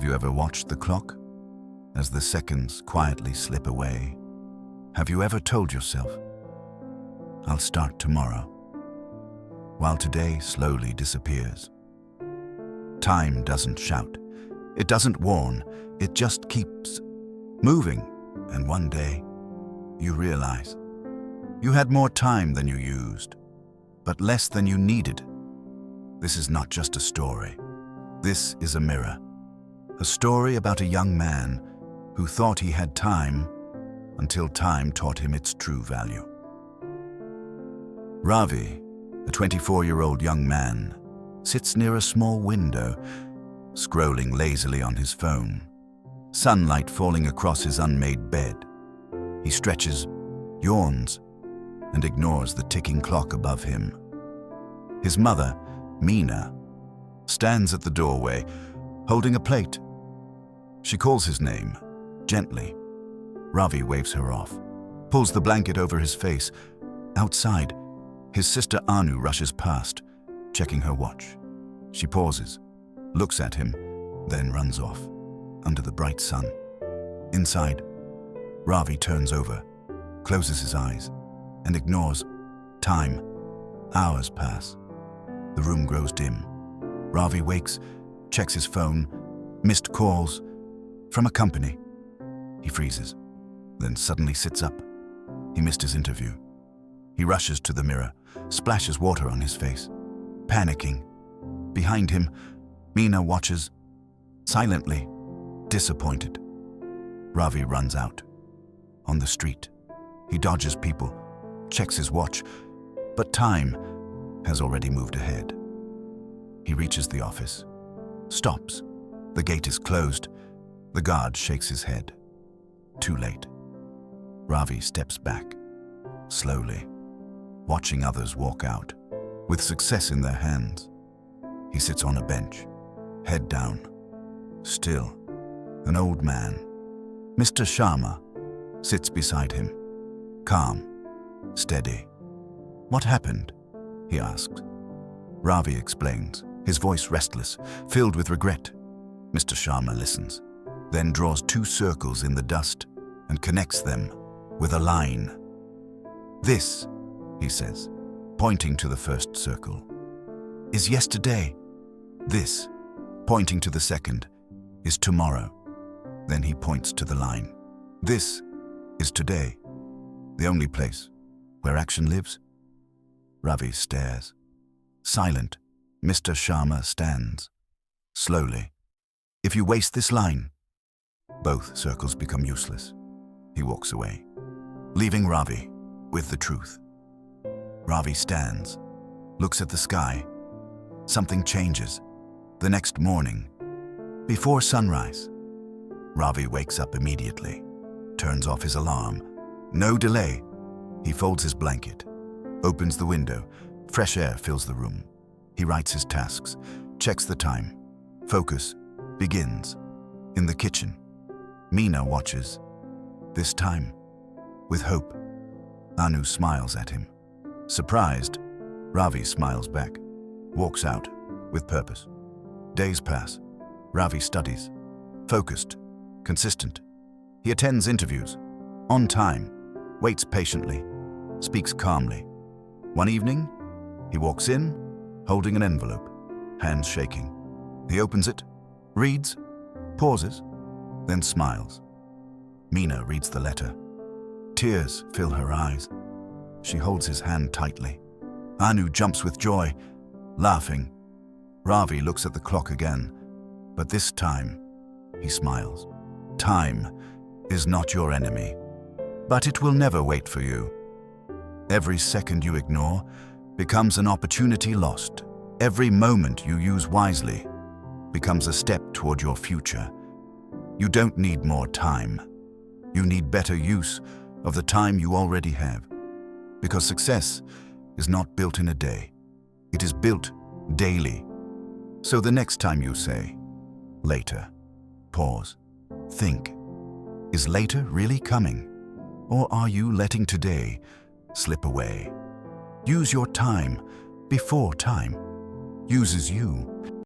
Have you ever watched the clock as the seconds quietly slip away? Have you ever told yourself, I'll start tomorrow, while today slowly disappears? Time doesn't shout, it doesn't warn, it just keeps moving, and one day you realize you had more time than you used, but less than you needed. This is not just a story. This is a mirror. A story about a young man who thought he had time until time taught him its true value. Ravi, a 24-year-old young man, sits near a small window, scrolling lazily on his phone, sunlight falling across his unmade bed. He stretches, yawns, and ignores the ticking clock above him. His mother, Meena, stands at the doorway, holding a plate. She calls his name, gently. Ravi waves her off, pulls the blanket over his face. Outside, his sister Anu rushes past, checking her watch. She pauses, looks at him, then runs off, under the bright sun. Inside, Ravi turns over, closes his eyes, and ignores time. Hours pass. The room grows dim. Ravi wakes, checks his phone, missed calls from a company. He freezes, then suddenly sits up. He missed his interview. He rushes to the mirror, splashes water on his face, panicking. Behind him, Meena watches, silently, disappointed. Ravi runs out. On the street, he dodges people, checks his watch, but time has already moved ahead. He reaches the office, stops. The gate is closed. The guard shakes his head. Too late. Ravi steps back, slowly, watching others walk out, with success in their hands. He sits on a bench, head down, still. An old man, Mr. Sharma, sits beside him, calm, steady. "What happened?" he asks. Ravi explains, his voice restless, filled with regret. Mr. Sharma listens, then draws 2 circles in the dust and connects them with a line. "This," he says, pointing to the first circle, "is yesterday. This," pointing to the second, "is tomorrow." Then he points to the line. "This is today, the only place where action lives." Ravi stares. Silent, Mr. Sharma stands. Slowly. "If you waste this line," both circles become useless. He walks away, leaving Ravi with the truth. Ravi stands, looks at the sky. Something changes. The next morning, before sunrise, Ravi wakes up immediately, turns off his alarm. No delay. He folds his blanket, opens the window. Fresh air fills the room. He writes his tasks, checks the time. Focus begins. In the kitchen, Meena watches. This time, with hope. Anu smiles at him. Surprised, Ravi smiles back, walks out with purpose. Days pass. Ravi studies, focused, consistent. He attends interviews, on time, waits patiently, speaks calmly. One evening, he walks in, holding an envelope, hands shaking. He opens it, reads, pauses, then smiles. Meena reads the letter. Tears fill her eyes. She holds his hand tightly. Anu jumps with joy, laughing. Ravi looks at the clock again, but this time, he smiles. Time is not your enemy, but it will never wait for you. Every second you ignore becomes an opportunity lost. Every moment you use wisely becomes a step toward your future. You don't need more time. You need better use of the time you already have. Because success is not built in a day. It is built daily. So the next time you say, later, pause, think, is later really coming? Or are you letting today slip away? Use your time before time uses you.